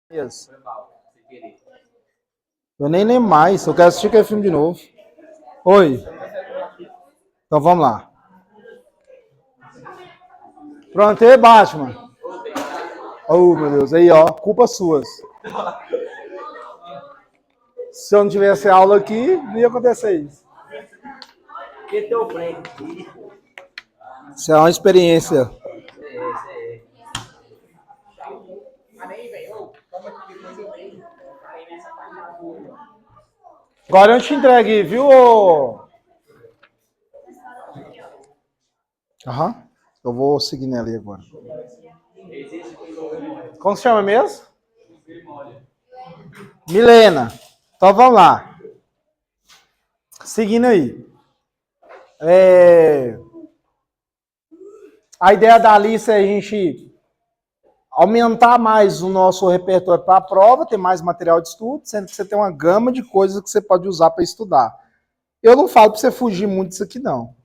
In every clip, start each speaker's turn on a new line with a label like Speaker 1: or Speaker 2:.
Speaker 1: Isso. Eu nem lembro mais. Eu quero assistir aquele filme de novo. Oi. Então vamos lá. Pronto, e aí, Batman? Oh, meu Deus. Aí, ó. Culpa suas. Se eu não tivesse aula aqui, não ia acontecer isso. Isso é uma experiência. Agora eu te entregue, viu? Aham. Eu vou seguir nela aí agora. Como se chama mesmo? Milena. Então vamos lá. Seguindo aí. A ideia da lista é a gente aumentar mais o nosso repertório para a prova, ter mais material de estudo, sendo que você tem uma gama de coisas que você pode usar para estudar. Eu não falo para você fugir muito disso aqui, não.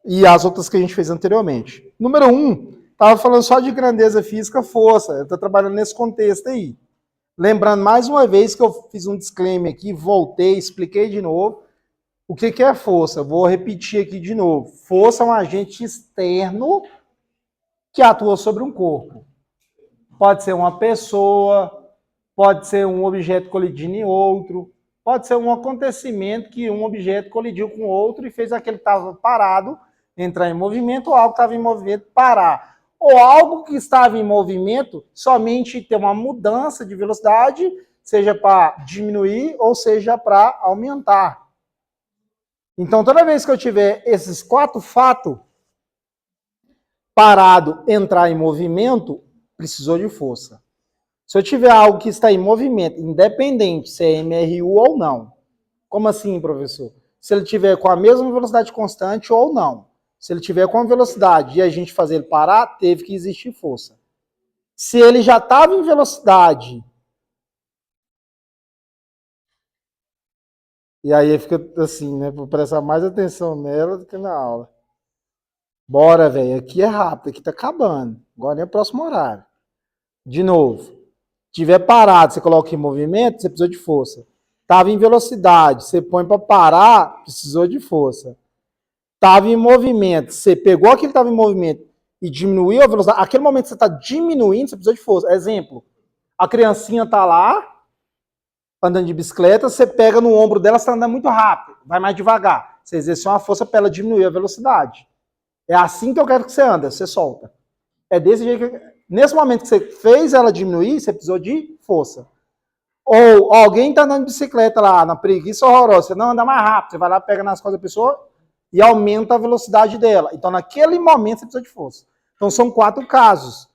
Speaker 1: E as outras que a gente fez anteriormente. Número 1, estava falando só de grandeza física, força. Eu estou trabalhando nesse contexto aí. Lembrando mais uma vez que eu fiz um disclaimer aqui, voltei, expliquei de novo. O que é força? Vou repetir aqui de novo. Força é um agente externo que atua sobre um corpo. Pode ser uma pessoa, pode ser um objeto colidindo em outro, pode ser um acontecimento que um objeto colidiu com outro e fez aquele que estava parado entrar em movimento, ou algo que estava em movimento parar. Ou algo que estava em movimento somente ter uma mudança de velocidade, seja para diminuir ou seja para aumentar. Então, toda vez que eu tiver esses 4 fatos, parado, entrar em movimento, precisou de força. Se eu tiver algo que está em movimento, independente se é MRU ou não. Como assim, professor? Se ele tiver com a mesma velocidade constante ou não. Se ele tiver com a velocidade e a gente fazer ele parar, teve que existir força. Se ele já estava em velocidade, e aí fica assim, né? Para prestar mais atenção nela do que na aula. Bora, velho. Aqui é rápido, aqui tá acabando. Agora é o próximo horário. De novo. Tiver parado, você coloca em movimento, você precisou de força. Estava em velocidade, você põe para parar, precisou de força. Estava em movimento, você pegou aquilo que estava em movimento e diminuiu a velocidade. Aquele momento que você está diminuindo, você precisou de força. Exemplo, a criancinha está lá, andando de bicicleta, você pega no ombro dela, você está andando muito rápido, vai mais devagar. Você exerceu uma força para ela diminuir a velocidade. É assim que eu quero que você anda, você solta. É desse jeito que... Nesse momento que você fez ela diminuir, você precisou de força. Ou alguém está andando de bicicleta lá, na preguiça horrorosa, você não anda mais rápido, você vai lá, pega nas costas da pessoa e aumenta a velocidade dela. Então, naquele momento, você precisa de força. Então, são 4 casos.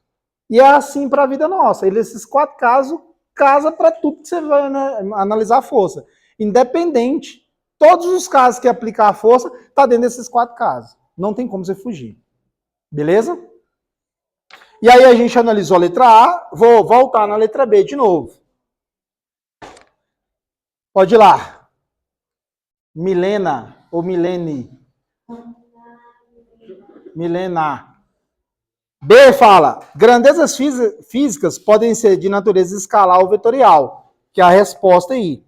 Speaker 1: E é assim para a vida nossa. Esses 4 casos, casa para tudo que você vai analisar a força. Independente, todos os casos que aplicar a força, está dentro desses 4 casos. Não tem como você fugir. Beleza? E aí a gente analisou a letra A, vou voltar na letra B de novo. Pode ir lá. Milena ou Milene? Milena. B fala, grandezas físicas podem ser de natureza escalar ou vetorial, que é a resposta aí.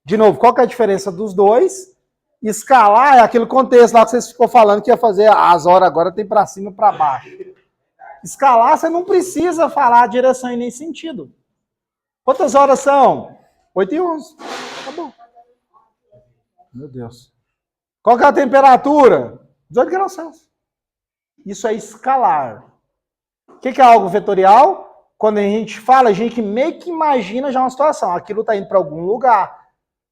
Speaker 1: De novo, qual que é a diferença dos dois? Escalar é aquele contexto lá que vocês ficou falando que ia fazer as horas agora tem para cima e para baixo. Escalar, você não precisa falar a direção e nem sentido. Quantas horas são? 8h11. Tá bom. Meu Deus. Qual que é a temperatura? 18 graus Celsius. Isso é escalar. O que é algo vetorial? Quando a gente fala, a gente meio que imagina já uma situação. Aquilo está indo para algum lugar.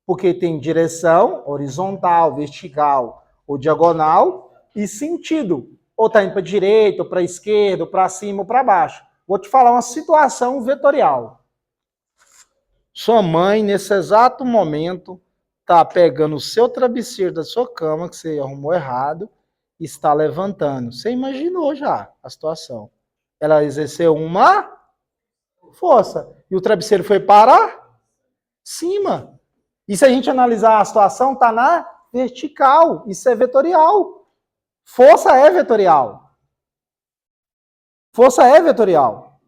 Speaker 1: Porque tem direção horizontal, vertical ou diagonal e sentido. Ou está indo para a direita, ou para a esquerda, ou para cima, ou para baixo. Vou te falar uma situação vetorial. Sua mãe, nesse exato momento, está pegando o seu travesseiro da sua cama, que você arrumou errado, e está levantando. Você imaginou já a situação. Ela exerceu uma força. E o travesseiro foi para cima. E se a gente analisar a situação, está na vertical. Isso é vetorial. Força é vetorial. Força é vetorial.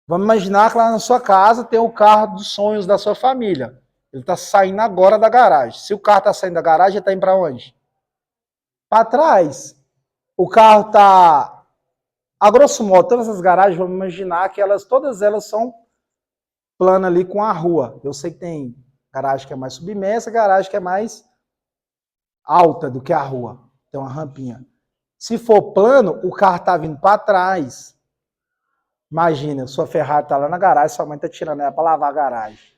Speaker 1: Vamos imaginar que lá na sua casa tem o carro dos sonhos da sua família. Ele está saindo agora da garagem. Se o carro está saindo da garagem, ele está indo para onde? Para trás. O carro está... A grosso modo, todas as garagens, vamos imaginar que todas elas são planas ali com a rua. Eu sei que tem garagem que é mais submersa, garagem que é mais alta do que a rua. Tem uma rampinha. Se for plano, o carro está vindo para trás. Imagina, sua Ferrari está lá na garagem, sua mãe está tirando ela para lavar a garagem.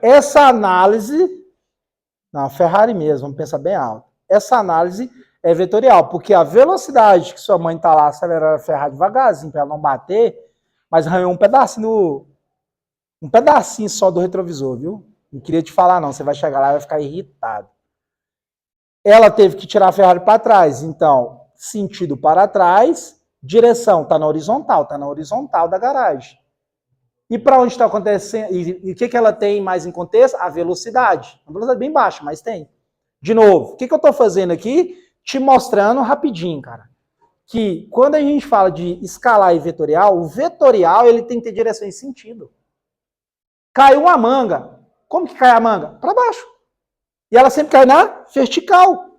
Speaker 1: Essa análise... Não, a Ferrari mesmo, vamos pensar bem alto. Essa análise é vetorial, porque a velocidade que sua mãe está lá acelerando a Ferrari devagarzinho para ela não bater, mas arranhou um pedacinho só do retrovisor, viu? Não queria te falar não, você vai chegar lá e vai ficar irritado. Ela teve que tirar a Ferrari para trás, então, sentido para trás, direção está na horizontal da garagem. E para onde está acontecendo? E o que ela tem mais em contexto? A velocidade. A velocidade bem baixa, mas tem. De novo, o que eu estou fazendo aqui? Te mostrando rapidinho, cara. Que quando a gente fala de escalar e vetorial, o vetorial ele tem que ter direção e sentido. Caiu uma manga. Como que cai a manga? Para baixo. E ela sempre cai na vertical.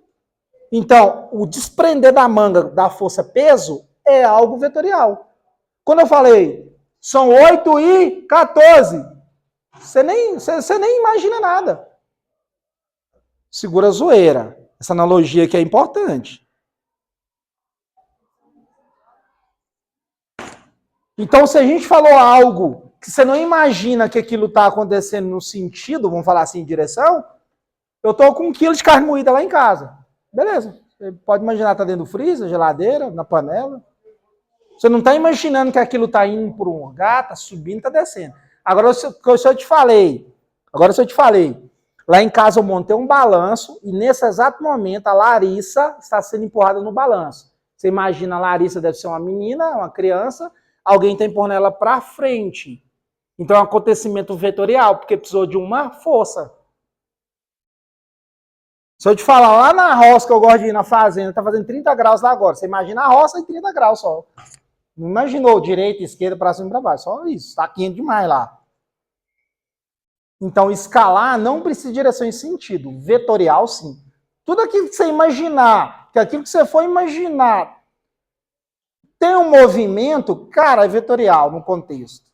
Speaker 1: Então, o desprender da manga da força-peso é algo vetorial. Quando eu falei... São 8h14. Você nem imagina nada. Segura a zoeira. Essa analogia aqui é importante. Então, se a gente falou algo que você não imagina que aquilo está acontecendo no sentido, vamos falar assim, em direção, eu estou com 1 quilo de carne moída lá em casa. Beleza. Você pode imaginar, está dentro do freezer, geladeira, na panela. Você não está imaginando que aquilo está indo por um lugar, está subindo, está descendo. Agora, se eu te falei, lá em casa eu montei um balanço e nesse exato momento a Larissa está sendo empurrada no balanço. Você imagina, a Larissa deve ser uma menina, uma criança, alguém está empurrando ela para frente. Então é um acontecimento vetorial, porque precisou de uma força. Se eu te falar, lá na roça que eu gosto de ir na fazenda, está fazendo 30 graus lá agora. Você imagina a roça em 30 graus só. Não imaginou direita, esquerda, para cima e para baixo. Só isso. Está quente demais lá. Então, escalar não precisa de direção e sentido. Vetorial, sim. Tudo aquilo que você imaginar, que aquilo que você for imaginar tem um movimento, cara, é vetorial no contexto.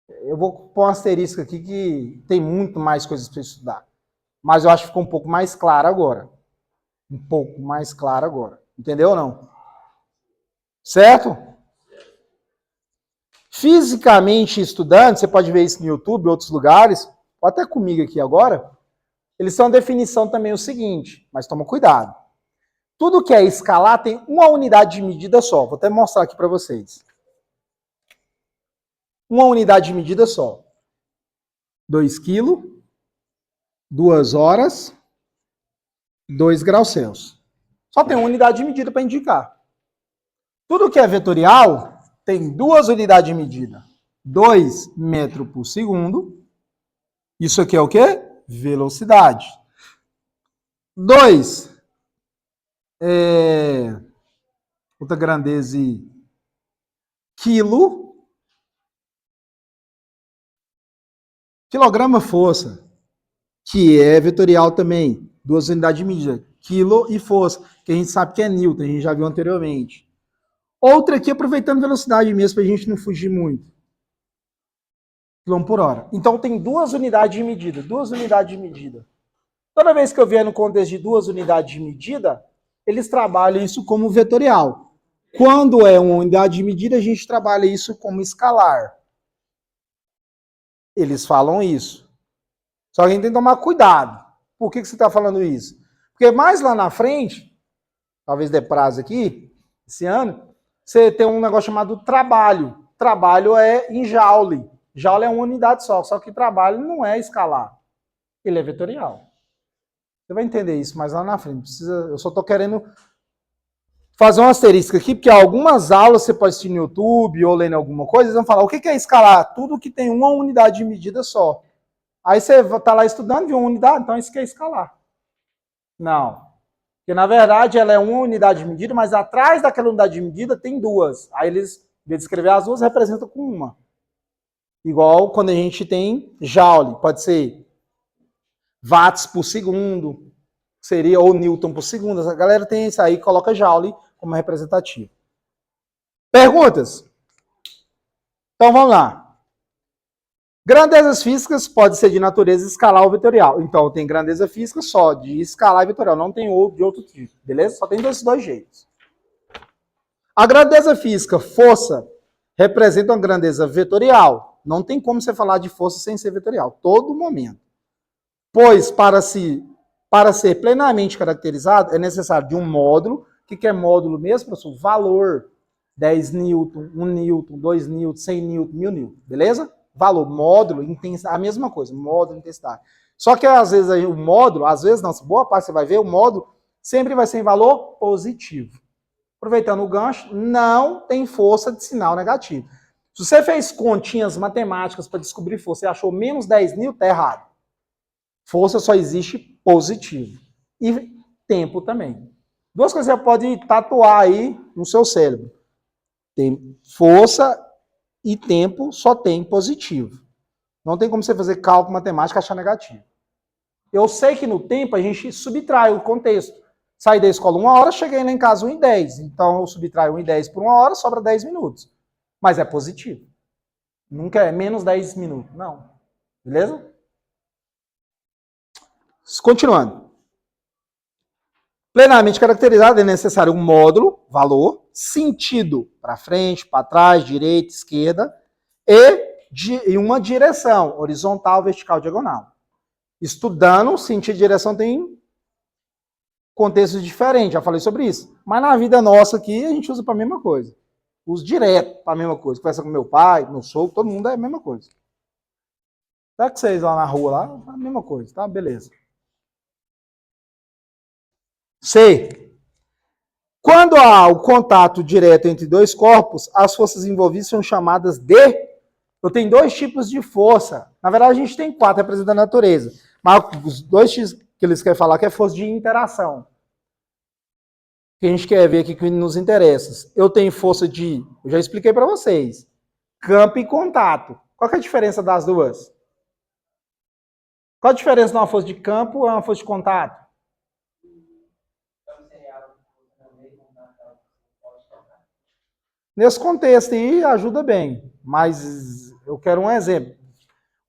Speaker 1: Eu vou pôr um asterisco aqui que tem muito mais coisas para estudar. Mas eu acho que ficou um pouco mais claro agora. Um pouco mais claro agora. Entendeu ou não? Certo? Fisicamente estudando, você pode ver isso no YouTube, em outros lugares, ou até comigo aqui agora, eles são a definição também o seguinte, mas toma cuidado. Tudo que é escalar tem uma unidade de medida só. Vou até mostrar aqui para vocês. Uma unidade de medida só. 2 quilos, 2 horas, 2 graus Celsius. Só tem uma unidade de medida para indicar. Tudo que é vetorial tem 2 unidades de medida. 2 metros por segundo. Isso aqui é o quê? Velocidade. 2 outra grandeza quilo. Quilograma força, que é vetorial também. 2 unidades de medida. Quilo e força, que a gente sabe que é Newton, a gente já viu anteriormente. Outra aqui, aproveitando velocidade mesmo, para a gente não fugir muito. Quilômetro por hora. Então, tem 2 unidades de medida. 2 unidades de medida. Toda vez que eu vier no contexto de 2 unidades de medida, eles trabalham isso como vetorial. Quando é uma unidade de medida, a gente trabalha isso como escalar. Eles falam isso. Só que a gente tem que tomar cuidado. Por que você está falando isso? Porque mais lá na frente, talvez dê prazo aqui, esse ano, você tem um negócio chamado trabalho. Trabalho é em joule. Joule é uma unidade só que trabalho não é escalar. Ele é vetorial. Você vai entender isso mais lá na frente. Eu só estou querendo fazer um asterisco aqui, porque algumas aulas você pode assistir no YouTube ou lendo alguma coisa, eles vão falar o que é escalar? Tudo que tem uma unidade de medida só. Aí você está lá estudando, viu uma unidade, então isso que é escalar. Não. Porque, na verdade, ela é uma unidade de medida, mas atrás daquela unidade de medida tem 2. Aí eles Em vez de escrever as duas, representa com uma. Igual quando a gente tem joule, pode ser watts por segundo, seria ou newton por segundo. A galera tem isso aí, coloca joule como representativo. Perguntas? Então vamos lá. Grandezas físicas pode ser de natureza escalar ou vetorial. Então tem grandeza física só de escalar e vetorial, não tem outro de outro tipo, beleza? Só tem desses dois jeitos. A grandeza física, força, representa uma grandeza vetorial. Não tem como você falar de força sem ser vetorial, todo momento. Pois, para ser plenamente caracterizado, é necessário de um módulo. O que é módulo mesmo, professor? Valor. 10 newton, 1 newton, 2 newton, 100 newton, 1000 newton, beleza? Valor, módulo, intensidade, a mesma coisa, módulo, intensidade. Só que às vezes o módulo, às vezes não, boa parte você vai ver, o módulo sempre vai ser em valor positivo. Aproveitando o gancho, não tem força de sinal negativo. Se você fez continhas matemáticas para descobrir força e achou menos 10 newton, tá errado. Força só existe positivo. E tempo também. Duas coisas que você pode tatuar aí no seu cérebro. Tem força e tempo só tem positivo. Não tem como você fazer cálculo matemático e achar negativo. Eu sei que no tempo a gente subtrai o contexto. Saí da escola 1 hora, cheguei lá em casa 1h10. Então eu subtraio 1h10 por 1 hora, sobra 10 minutos. Mas é positivo. Nunca é menos 10 minutos. Não. Beleza? Continuando. Plenamente caracterizado é necessário um módulo, valor, sentido para frente, para trás, direita, esquerda, e uma direção, horizontal, vertical, diagonal. Estudando, sentido e direção tem contextos diferentes, já falei sobre isso. Mas na vida nossa aqui, a gente usa para a mesma coisa. Uso direto para a mesma coisa. Conversa com meu pai, meu sogro, todo mundo é a mesma coisa. Tá que vocês lá na rua, lá, é a mesma coisa, tá? Beleza. C. Quando há o contato direto entre dois corpos, as forças envolvidas são chamadas de... Eu tenho dois tipos de força. Na verdade, a gente tem 4 representando a natureza. Mas os dois tipos que eles querem falar que é força de interação. Que a gente quer ver aqui que nos interessa. Eu tenho força de... Eu já expliquei para vocês. Campo e contato. Qual que é a diferença das duas? Qual a diferença de uma força de campo e uma força de contato? Nesse contexto aí, ajuda bem. Mas eu quero um exemplo.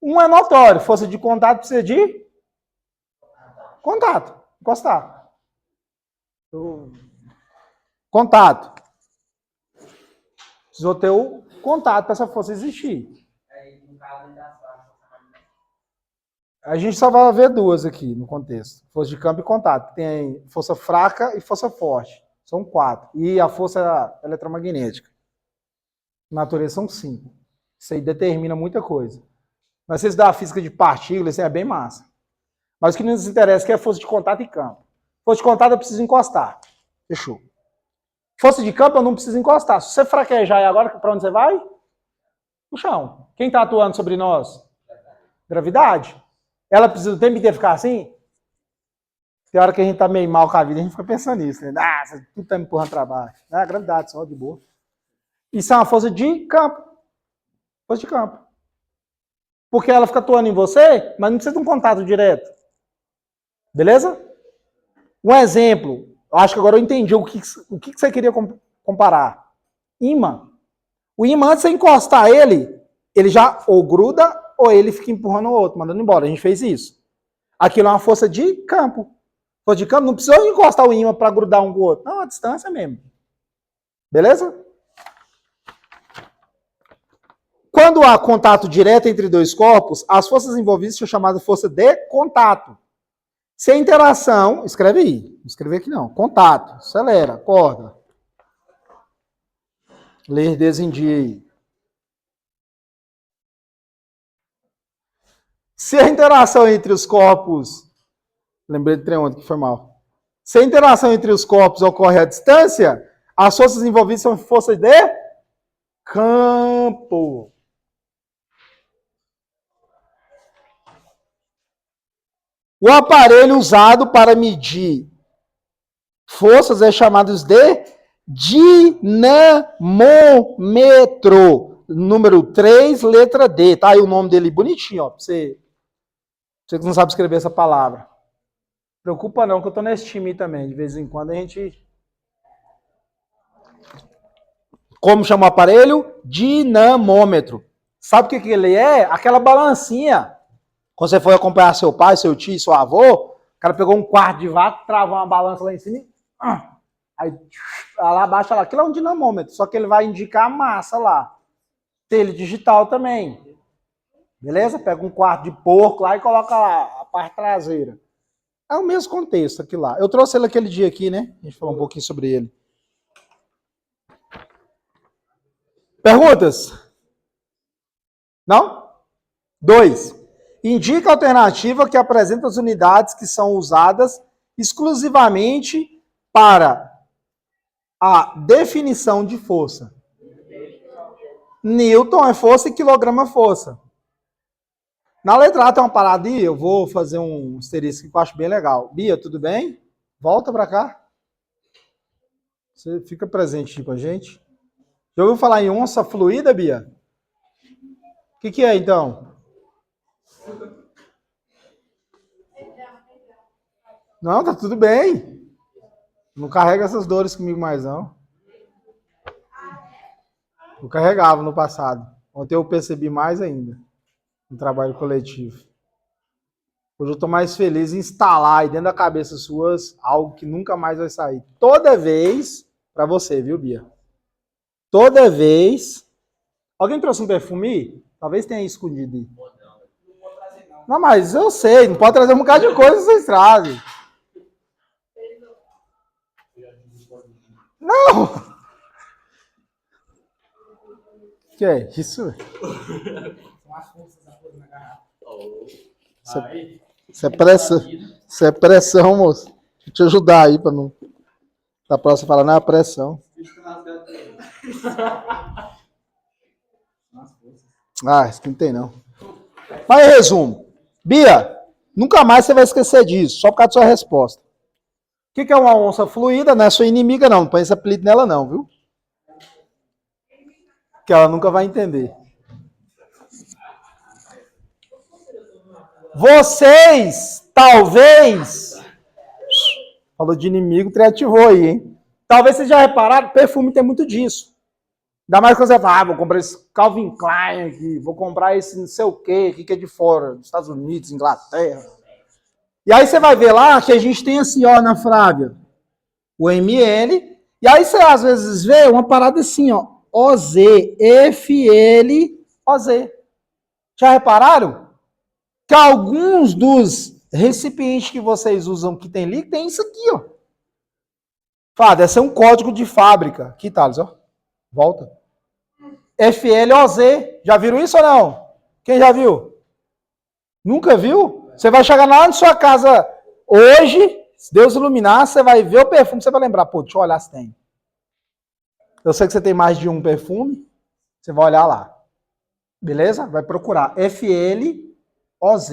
Speaker 1: Um é notório. Força de contato precisa de contato. Encostar. Contato. Precisou ter o contato para essa força existir. A gente só vai ver duas aqui no contexto. Força de campo e contato. Tem força fraca e força forte. São 4. E a força eletromagnética. Natureza são 5. Isso aí determina muita coisa. Mas se você dá a física de partículas, isso é bem massa. Mas o que nos interessa é que é força de contato e campo. Força de contato eu preciso encostar. Fechou. Força de campo eu não preciso encostar. Se você fraquejar aí agora, para onde você vai? No chão. Quem está atuando sobre nós? Gravidade. Ela precisa o tempo inteiro ficar assim? Tem hora que a gente está meio mal com a vida, a gente fica pensando nisso. Né? Tudo está me empurrando para baixo. Gravidade, só de boa. Isso é uma força de campo. Força de campo. Porque ela fica atuando em você, mas não precisa de um contato direto. Beleza? Um exemplo. Eu acho que agora eu entendi o que você queria comparar. Imã. O imã, antes de você encostar ele já ou gruda ou ele fica empurrando o outro, mandando embora. A gente fez isso. Aquilo é uma força de campo. Força de campo não precisa encostar o imã para grudar um com o outro. Não, a distância mesmo. Beleza? Quando há contato direto entre dois corpos, as forças envolvidas são chamadas de força de contato. Se a interação, escreve aí, não escrever aqui não, contato, acelera, acorda. Ler desendia aí. Se a interação entre os corpos, lembrei de trem ontem que foi mal. Se a interação entre os corpos ocorre à distância, as forças envolvidas são forças de campo. O aparelho usado para medir forças é chamado de Dinamômetro. Número 3, letra D. Tá aí o nome dele bonitinho, ó. Pra você que não sabe escrever essa palavra. Preocupa não, que eu tô nesse time também. De vez em quando a gente... Como chama o aparelho? Dinamômetro. Sabe o que ele é? Aquela balancinha. Quando você foi acompanhar seu pai, seu tio, seu avô, o cara pegou um quarto de vácuo, travou uma balança lá em cima e... Aí lá abaixo, lá, aquilo é um dinamômetro, só que ele vai indicar a massa lá. Telha digital também. Beleza? Pega um quarto de porco lá e coloca lá a parte traseira. É o mesmo contexto aqui lá. Eu trouxe ele aquele dia aqui, né? A gente falou um pouquinho sobre ele. Perguntas? Não? 2. Indica a alternativa que apresenta as unidades que são usadas exclusivamente para a definição de força. Newton é força e quilograma é força. Na letra A tem uma parada aí, eu vou fazer um asterisco que eu acho bem legal. Bia, tudo bem? Volta para cá. Você fica presente aqui com a gente. Já ouviu falar em onça fluida, Bia? O que é, então? Não, tá tudo bem. Não carrega essas dores comigo mais, não. Eu carregava no passado. Ontem eu percebi mais ainda no trabalho coletivo. Hoje eu estou mais feliz em instalar aí dentro da cabeça suas algo que nunca mais vai sair. Toda vez, para você, viu, Bia? Toda vez... Alguém trouxe um perfume? Talvez tenha escondido aí. Não, mas eu sei, não pode trazer um bocado de coisa, vocês trazem. Não! O que é isso? Isso é pressão. Isso é pressão, moço. Deixa eu te ajudar aí para não. Da próxima falar, não é pressão. Ah, isso não tem não. Mas resumo. Bia, nunca mais você vai esquecer disso, só por causa da sua resposta. O que é uma onça fluida? Não é sua inimiga, não. Não põe esse apelido nela, não, viu? Que ela nunca vai entender. Vocês, talvez... Falou de inimigo, reativou aí, hein? Talvez vocês já repararam, perfume tem muito disso. Ainda mais quando você fala, vou comprar esse Calvin Klein aqui, vou comprar esse não sei o quê, aqui que é de fora, dos Estados Unidos, Inglaterra. E aí você vai ver lá que a gente tem assim, ó, na Frávia, o ML, e aí você às vezes vê uma parada assim, ó, OZ, FL, OZ. Já repararam? Que alguns dos recipientes que vocês usam que tem líquido, tem isso aqui, ó. Fala, deve ser um código de fábrica. Aqui, Thales, ó. Volta. FLOZ. Já viram isso ou não? Quem já viu? Nunca viu? Você vai chegar lá na sua casa hoje, se Deus iluminar, você vai ver o perfume, você vai lembrar, pô, deixa eu olhar se tem. Eu sei que você tem mais de um perfume, você vai olhar lá. Beleza? Vai procurar FLOZ.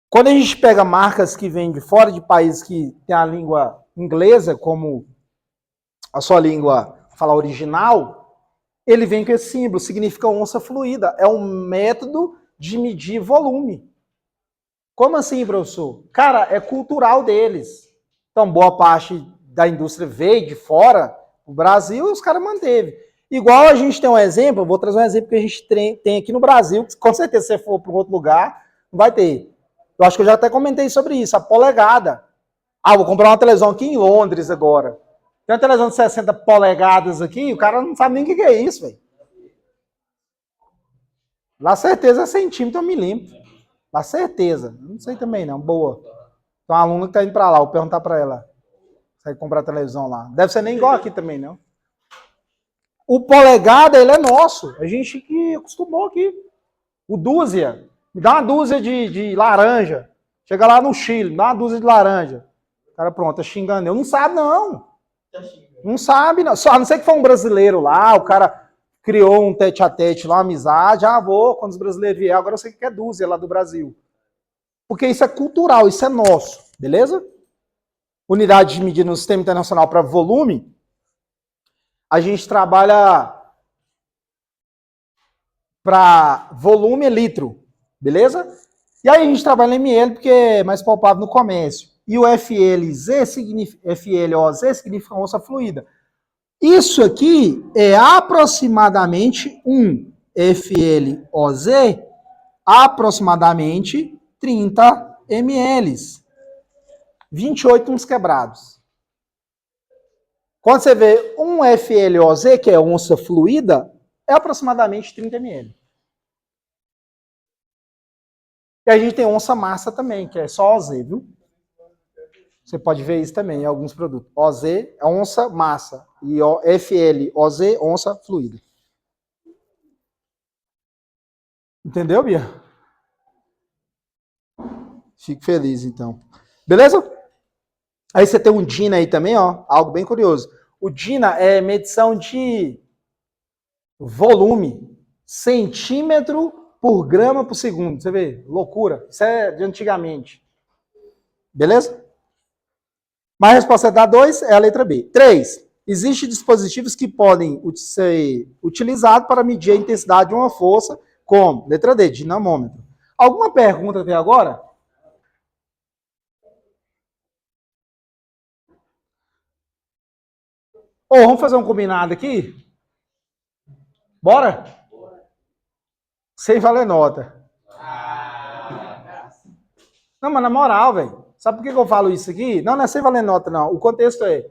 Speaker 1: Quando a gente pega marcas que vêm de fora de países que tem a língua inglesa como a sua língua fala original, ele vem com esse símbolo, significa onça fluida. É um método de medir volume. Como assim, professor? Cara, é cultural deles. Então, boa parte da indústria veio de fora, o Brasil, e os caras manteve. Igual a gente tem um exemplo, eu vou trazer um exemplo que a gente tem aqui no Brasil, que com certeza se você for para outro lugar, não vai ter. Eu acho que eu já até comentei sobre isso, a polegada. Ah, vou comprar uma televisão aqui em Londres agora. Tem uma televisão de 60 polegadas aqui, o cara não sabe nem o que é isso, velho. Lá certeza é centímetro ou milímetro. Lá certeza. Não sei também não, boa. Tem uma aluna que tá indo para lá, vou perguntar para ela. Sai comprar televisão lá. Deve ser nem igual aqui também, não. O polegada, ele é nosso. A gente que acostumou aqui. O dúzia. Me dá uma dúzia de laranja. Chega lá no Chile, me dá uma dúzia de laranja. O cara, pronto, tá xingando eu. Não sabe, não. Não sabe, não. Só, a não ser que foi um brasileiro lá, o cara criou um tete-a-tete lá, uma amizade. Ah, vou, quando os brasileiros vierem, agora eu sei que é dúzia lá do Brasil. Porque isso é cultural, isso é nosso, beleza? Unidade de medida no sistema internacional para volume, a gente trabalha para volume e litro, beleza? E aí a gente trabalha em ml porque é mais palpável no comércio. E o FLOZ significa onça fluida. Isso aqui é aproximadamente FLOZ, aproximadamente 30 ml. 28 uns quebrados. Quando você vê FLOZ, que é onça fluida, é aproximadamente 30 ml. E a gente tem onça massa também, que é só OZ, viu? Você pode ver isso também em alguns produtos. OZ é onça massa e FLOZ, onça fluida. Entendeu, Bia? Fico feliz, então. Beleza? Aí você tem um DINA aí também, ó, algo bem curioso. O DINA é medição de volume, centímetro por grama por segundo. Você vê? Loucura. Isso é de antigamente. Beleza? Mas a resposta da 2 é a letra B. 3. Existem dispositivos que podem ser utilizados para medir a intensidade de uma força, como, letra D, dinamômetro. Alguma pergunta até agora? Ou vamos fazer um combinado aqui? Bora? Sem valer nota. Não, mas na moral, velho. Sabe por que eu falo isso aqui? Não é sem valer nota, não. O contexto é...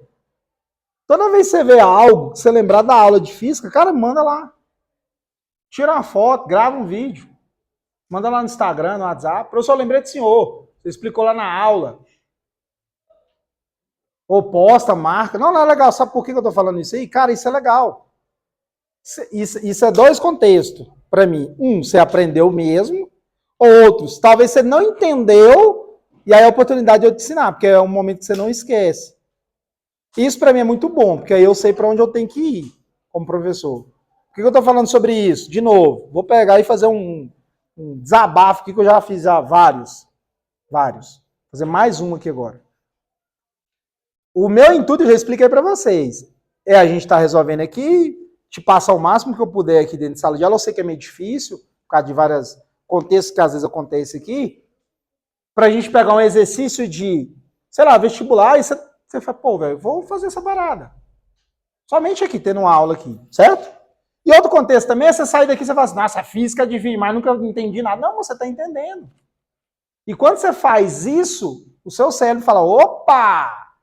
Speaker 1: Toda vez que você vê algo, você lembrar da aula de física, cara, manda lá. Tira uma foto, grava um vídeo. Manda lá no Instagram, no WhatsApp. Professor, eu lembrei do senhor. Você explicou lá na aula. Ou posta, marca. Não é legal. Sabe por que eu tô falando isso aí? Cara, isso é legal. Isso é dois contextos para mim. Você aprendeu mesmo. Outros, talvez você não entendeu e aí a oportunidade de eu te ensinar, porque é um momento que você não esquece. Isso para mim é muito bom, porque aí eu sei para onde eu tenho que ir como professor. Por que eu estou falando sobre isso? De novo, vou pegar e fazer um desabafo aqui que eu já fiz vários. Vou fazer mais um aqui agora. O meu intuito, eu já expliquei para vocês, é a gente estar resolvendo aqui, te passar o máximo que eu puder aqui dentro de sala de aula. Eu sei que é meio difícil, por causa de vários contextos que às vezes acontece aqui, para a gente pegar um exercício de, sei lá, vestibular, e você fala, pô, velho, vou fazer essa parada. Somente aqui, tendo uma aula aqui, certo? E outro contexto também é você sair daqui e você fala assim, nossa, física é difícil, mas nunca entendi nada. Não, você está entendendo. E quando você faz isso, o seu cérebro fala, opa,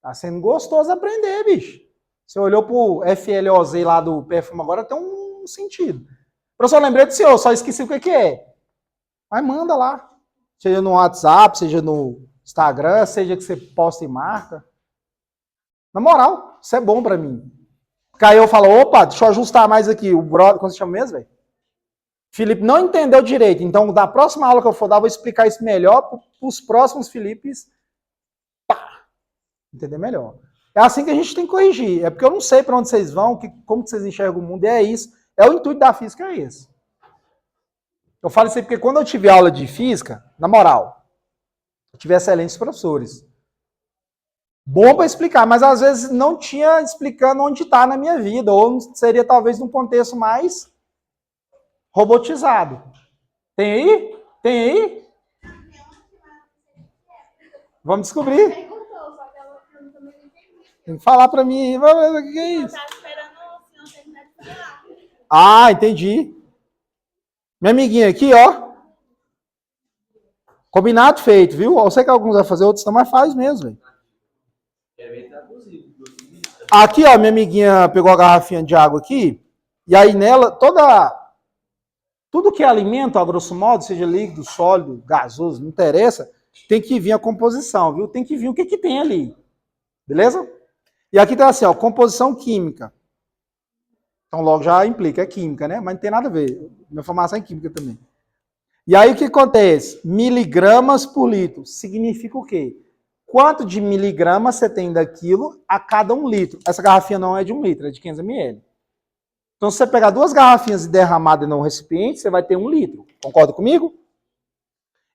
Speaker 1: tá sendo gostoso aprender, bicho. Você olhou pro FLOZ lá do perfume agora, tem um sentido. Professor, lembrei do senhor, só esqueci o que é. Mas manda lá. Seja no WhatsApp, seja no Instagram, seja que você posta e marca. Na moral, isso é bom pra mim. Porque aí eu falo, opa, deixa eu ajustar mais aqui. O brother, como você chama mesmo, velho? Felipe não entendeu direito. Então, da próxima aula que eu for dar, eu vou explicar isso melhor pros próximos Filipes. Pá! Entender melhor. É assim que a gente tem que corrigir. É porque eu não sei pra onde vocês vão, como que vocês enxergam o mundo, e é isso. É o intuito da física, é esse. Eu falo isso aí porque quando eu tive aula de física, na moral, eu tive excelentes professores. Bom para explicar, mas às vezes não tinha explicando onde está na minha vida, ou seria talvez num contexto mais robotizado. Tem aí? Tem aí? Vamos descobrir. Tem que falar para mim. O que é isso? Ah, entendi. Minha amiguinha aqui, ó. Combinado feito, viu? Eu sei que alguns vão fazer, outros não, mas faz mesmo, velho. Aqui, ó, minha amiguinha pegou a garrafinha de água aqui, e aí nela, tudo que é alimento, a grosso modo, seja líquido, sólido, gasoso, não interessa, tem que vir a composição, viu? Tem que vir o que tem ali. Beleza? E aqui tá assim, ó, composição química. Então logo já implica, é química, né? Mas não tem nada a ver. Minha formação é química também. E aí o que acontece? Miligramas por litro. Significa o quê? Quanto de miligramas você tem daquilo a cada 1 litro. Essa garrafinha não é de 1 litro, é de 500 ml. Então, se você pegar 2 garrafinhas e derramar em um recipiente, você vai ter 1 litro. Concorda comigo?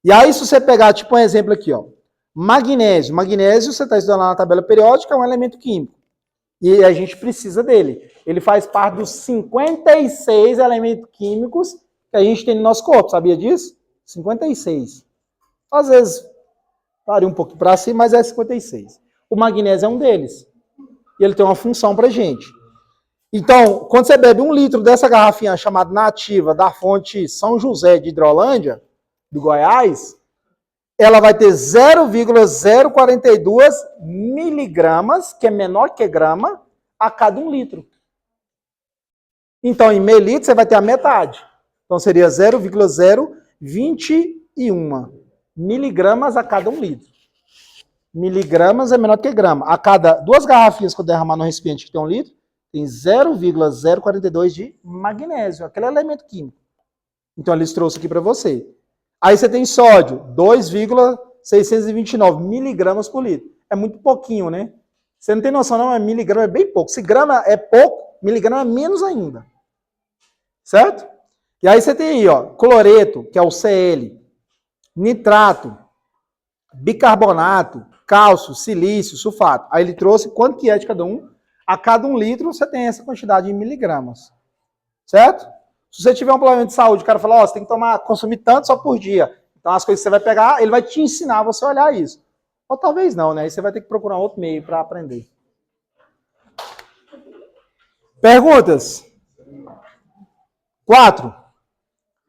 Speaker 1: E aí, se você pegar, tipo um exemplo aqui, ó. Magnésio. Magnésio, você está estudando lá na tabela periódica, é um elemento químico. E a gente precisa dele. Ele faz parte dos 56 elementos químicos que a gente tem no nosso corpo, sabia disso? 56. Às vezes varia um pouco para cima, mas é 56. O magnésio é um deles. E ele tem uma função para a gente. Então, quando você bebe 1 litro dessa garrafinha chamada Nativa, da fonte São José de Hidrolândia, do Goiás, ela vai ter 0,042 miligramas, que é menor que grama, a cada 1 litro. Então, em meio litro, você vai ter a metade. Então, seria 0,021 miligramas a cada 1 litro. Miligramas é menor que grama. A cada 2 garrafinhas que eu derramar no recipiente que tem 1 litro, tem 0,042 de magnésio, aquele elemento químico. Então, eles trouxeram aqui para você. Aí você tem sódio, 2,629 miligramas por litro. É muito pouquinho, né? Você não tem noção, não, miligrama é bem pouco. Se grama é pouco, miligrama é menos ainda. Certo? E aí você tem aí, ó, cloreto, que é o Cl, nitrato, bicarbonato, cálcio, silício, sulfato. Aí ele trouxe quanto que é de cada um. A cada 1 litro você tem essa quantidade em miligramas. Certo? Se você tiver um problema de saúde, o cara fala, ó, você tem que consumir tanto só por dia. Então as coisas que você vai pegar, ele vai te ensinar a você olhar isso. Ou talvez não, né? Aí você vai ter que procurar outro meio para aprender. Perguntas? 4.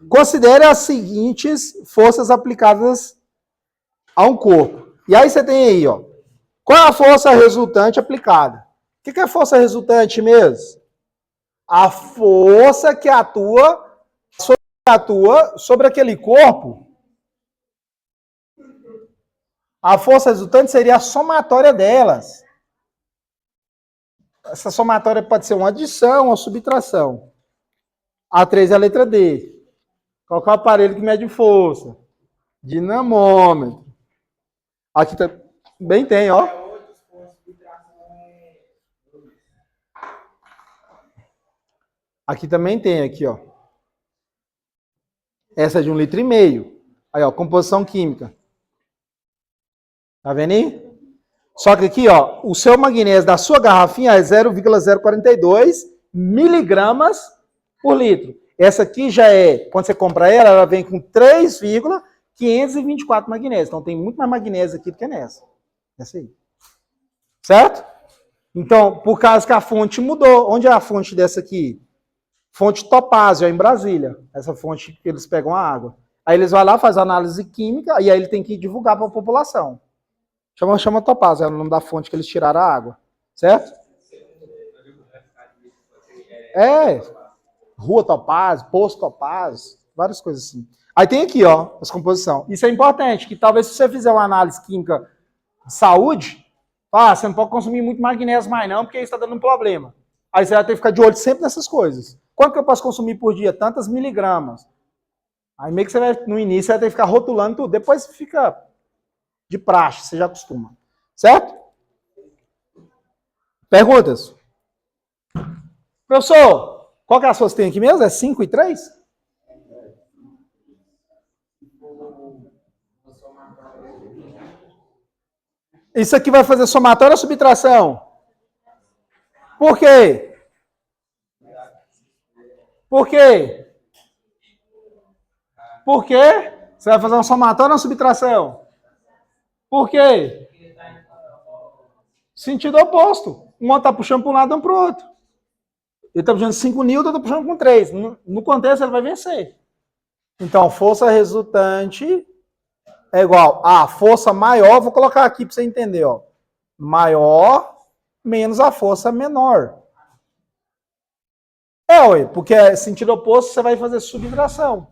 Speaker 1: Considere as seguintes forças aplicadas a um corpo. E aí você tem aí, ó. Qual é a força resultante aplicada? O que é força resultante mesmo? A força que atua sobre aquele corpo. A força resultante seria a somatória delas. Essa somatória pode ser uma adição, uma subtração. A3 é a letra D. Qual é o aparelho que mede força? Dinamômetro. Aqui também tem, ó. Aqui também tem, aqui, ó. Essa é de 1,5 litro. Aí, ó, composição química. Tá vendo aí? Só que aqui, ó, o seu magnésio da sua garrafinha é 0,042 miligramas por litro. Essa aqui já é, quando você compra ela, ela vem com 3,524 magnésio. Então tem muito mais magnésio aqui do que nessa. Essa aí. Certo? Então, por causa que a fonte mudou. Onde é a fonte dessa aqui? Fonte Topázio, em Brasília. Essa fonte que eles pegam a água. Aí eles vão lá, fazem análise química, e aí ele tem que divulgar para a população. Chama Topázio, é o nome da fonte que eles tiraram a água. Certo? É. Rua Topázio, Poço Topázio, várias coisas assim. Aí tem aqui, ó, as composições. Isso é importante, que talvez se você fizer uma análise química de saúde, você não pode consumir muito magnésio mais não, porque isso está dando um problema. Aí você vai ter que ficar de olho sempre nessas coisas. Quanto que eu posso consumir por dia? Tantas miligramas. Aí meio que você vai, no início, você vai ter que ficar rotulando tudo. Depois fica de praxe, você já acostuma. Certo? Perguntas? Professor, qual que é a sua que tem aqui mesmo? É 5 e 3? Isso aqui vai fazer somatória ou subtração? Por quê? Por quê? Por quê? Você vai fazer uma somatória ou uma subtração? Por quê? Sentido oposto. Um está puxando para um lado, um para o outro. Ele está puxando 5 newton, eu estou puxando com 3. No contexto, ele vai vencer. Então, força resultante é igual a força maior, vou colocar aqui para você entender, ó. Maior menos a força menor. Ué, porque é sentido oposto, você vai fazer subtração.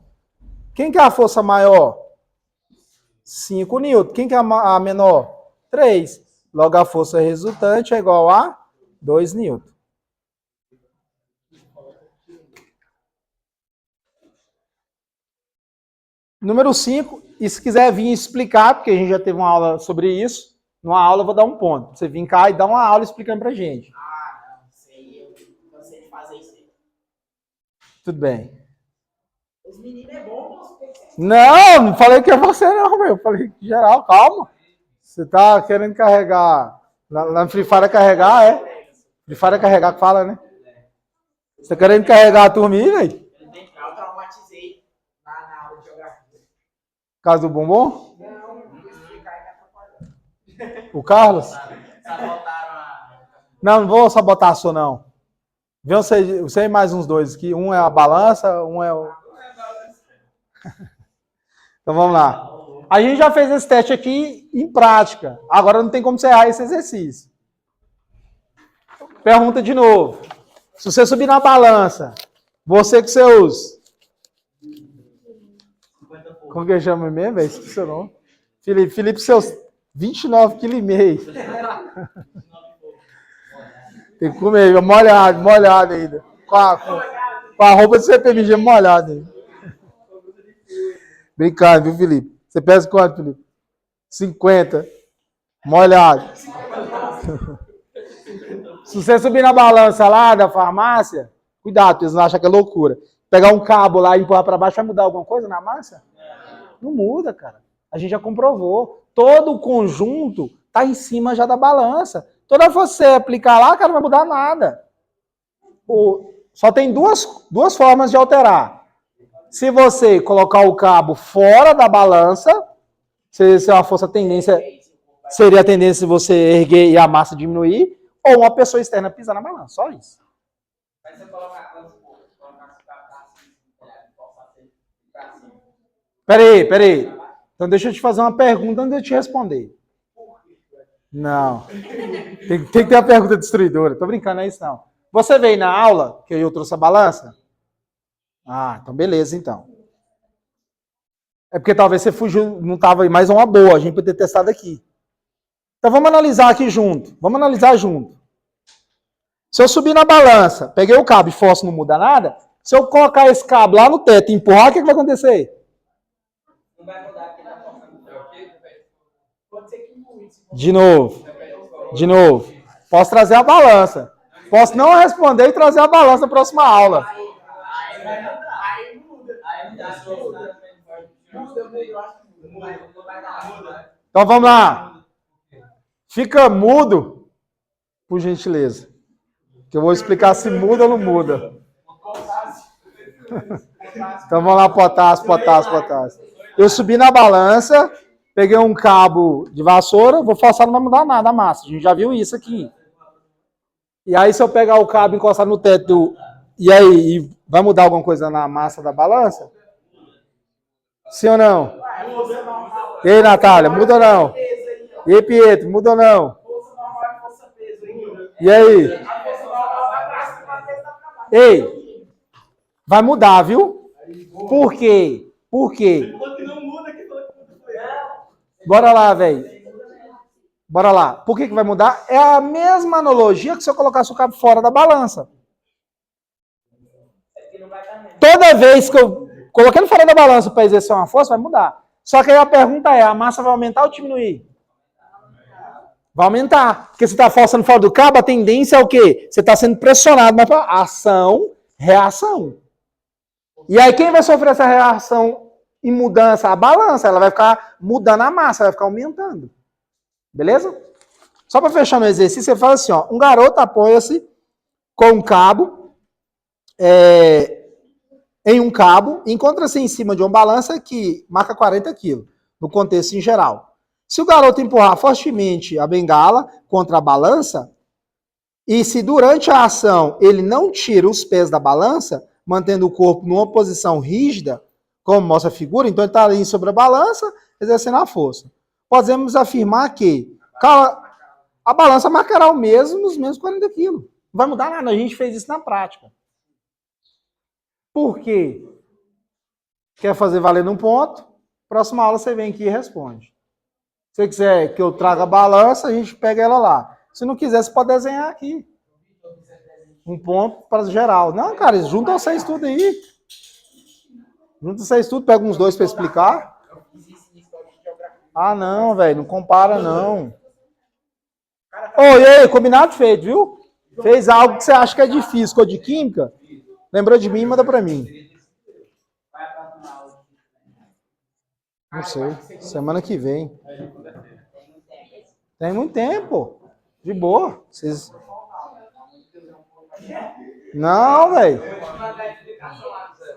Speaker 1: Quem que é a força maior? 5 newton. Quem que é a menor? 3. Logo, a força resultante é igual a 2 newton. Número 5, e se quiser vir explicar, porque a gente já teve uma aula sobre isso, numa aula eu vou dar um ponto. Você vir cá e dar uma aula explicando pra gente.
Speaker 2: Não sei, eu cansei de fazer isso aí.
Speaker 1: Tudo bem.
Speaker 2: Os meninos é bom,
Speaker 1: não falei que é você não, meu. Eu falei que geral, calma. Você tá querendo carregar, na Free Fire carregar, é? Free Fire é carregar que fala, né? Você tá querendo carregar a turma aí, velho?
Speaker 2: Eu traumatizei na aula de geografia.
Speaker 1: Caso do bombom?
Speaker 2: Não explicar e me atrapalhando.
Speaker 1: O Carlos?
Speaker 2: Sabotaram a...
Speaker 1: Não vou sabotar a sua, não. Vê você e mais uns dois aqui. Um é a balança, um é o... Então vamos lá. A gente já fez esse teste aqui em prática. Agora não tem como você errar esse exercício. Pergunta de novo. Se você subir na balança, você com seus... Como que chama mesmo, velho? Esqueci o nome. Felipe, seus 29,5 kg. Tem que comer, molhado ainda. Com a roupa de CPMG molhada ainda. Brincando, viu, Felipe? Você pesa quanto, Felipe? 50. Molhado. Se você subir na balança lá da farmácia, cuidado, eles não acham que é loucura. Pegar um cabo lá e empurrar para baixo, vai mudar alguma coisa na massa? Não muda, cara. A gente já comprovou. Todo o conjunto tá em cima já da balança. Toda você aplicar lá, cara, não vai mudar nada. Só tem duas formas de alterar. Se você colocar o cabo fora da balança, se a força tendência seria a tendência de você erguer e a massa diminuir, ou uma pessoa externa pisar na balança, só isso.
Speaker 2: Mas você colocar
Speaker 1: Peraí. Então deixa eu te fazer uma pergunta antes de eu te responder. Não. Tem que ter uma pergunta destruidora. Tô brincando, não é isso não. Você veio na aula que eu trouxe a balança? Ah, então beleza, então. É porque talvez você fugiu, não estava mais uma boa, a gente poderia ter testado aqui. Então vamos analisar aqui junto. Vamos analisar junto. Se eu subir na balança, peguei o cabo e força não muda nada, se eu colocar esse cabo lá no teto e empurrar, o que vai acontecer?
Speaker 2: Não vai mudar aqui na força do Pode ser que mude.
Speaker 1: De novo. Posso trazer a balança. Posso não responder e trazer a balança na próxima aula.
Speaker 2: Aí muda.
Speaker 1: Então vamos lá. Fica mudo, por gentileza. Que eu vou explicar se muda ou não muda. Então vamos lá, potássio. Eu subi na balança, peguei um cabo de vassoura, vou forçar, não vai mudar nada a massa. A gente já viu isso aqui. E aí se eu pegar o cabo e encostar no teto, e aí vai mudar alguma coisa na massa da balança? Sim ou não? E aí, Natália, muda ou não? E aí, Pietro, muda ou não? E aí? Ei, vai mudar, viu? Por quê? Bora lá, velho. Bora lá. Por que vai mudar? É a mesma analogia que se eu colocasse o cabo fora da balança. Toda vez que eu coloquei ele fora da balança para exercer uma força, vai mudar. Só que aí a pergunta é, a massa vai aumentar ou diminuir? Vai aumentar. Porque você está forçando fora do cabo, a tendência é o quê? Você está sendo pressionado, mas para ação, reação. E aí quem vai sofrer essa reação e mudança? A balança. Ela vai ficar mudando a massa, vai ficar aumentando. Beleza? Só para fechar no exercício, você fala assim, ó, um garoto apoia-se com um cabo, em um cabo, encontra-se em cima de uma balança que marca 40 quilos, no contexto em geral. Se o garoto empurrar fortemente a bengala contra a balança, e se durante a ação ele não tira os pés da balança, mantendo o corpo numa posição rígida, como mostra a figura, então ele está ali sobre a balança, exercendo a força. Podemos afirmar que a balança marcará o mesmo nos mesmos 40 quilos. Não vai mudar nada, a gente fez isso na prática. Por quê? Quer fazer valer num ponto? Próxima aula você vem aqui e responde. Se você quiser que eu traga a balança, a gente pega ela lá. Se não quiser, você pode desenhar aqui. Um ponto para geral. Não, cara, junta vocês tudo aí. Junta vocês tudo, pega uns dois para explicar. Ah, não, velho, não compara, não. Ô, e aí, combinado feito, viu? Fez algo que você acha que é difícil, ficou de química? Lembrou de mim, manda para mim. Não sei, semana que vem. Tem muito tempo. De boa. Vocês... Não, velho.
Speaker 2: Eu vou mandar a explicação lá, Zé.